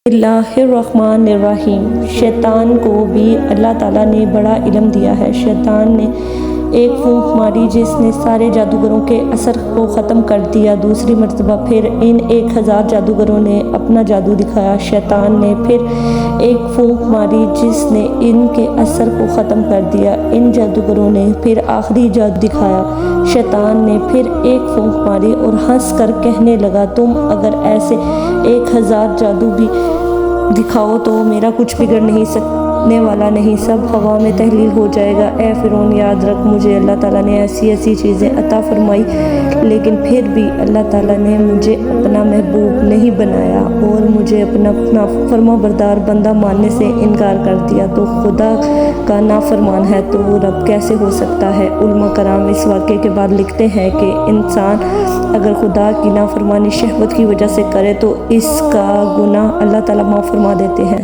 الرحمن۔ شیطان کو بھی اللہ تعالیٰ نے بڑا علم دیا ہے۔ شیطان نے ایک پھونک ماری جس نے سارے جادوگروں کے اثر کو ختم کر دیا۔ دوسری مرتبہ پھر ان 1000 جادوگروں نے اپنا جادو دکھایا۔ شیطان نے پھر ایک پھونک ماری جس نے ان کے اثر کو ختم کر دیا۔ ان جادوگروں نے پھر آخری جادو دکھایا۔ شیطان نے پھر ایک پھونک ماری اور ہنس کر کہنے لگا، تم اگر ایسے 1000 جادو بھی دکھاؤ تو میرا کچھ بگڑ نہیں سکنے والا نہیں، سب ہوا میں تحلیل ہو جائے گا۔ اے فرعون، یاد رکھ مجھے اللہ تعالیٰ نے ایسی چیزیں عطا فرمائی، لیکن پھر بھی اللہ تعالیٰ نے مجھے اپنا محبوب نہیں بنایا اور مجھے اپنا فرما بردار بندہ ماننے سے انکار کر دیا، تو خدا کا نافرمان ہے تو رب کیسے ہو سکتا ہے؟ علماء کرام اس واقعے کے بعد لکھتے ہیں کہ انسان اگر خدا کی نافرمانی شہوت کی وجہ سے کرے تو اس کا گناہ اللہ تعالیٰ معاف فرما دیتے ہیں۔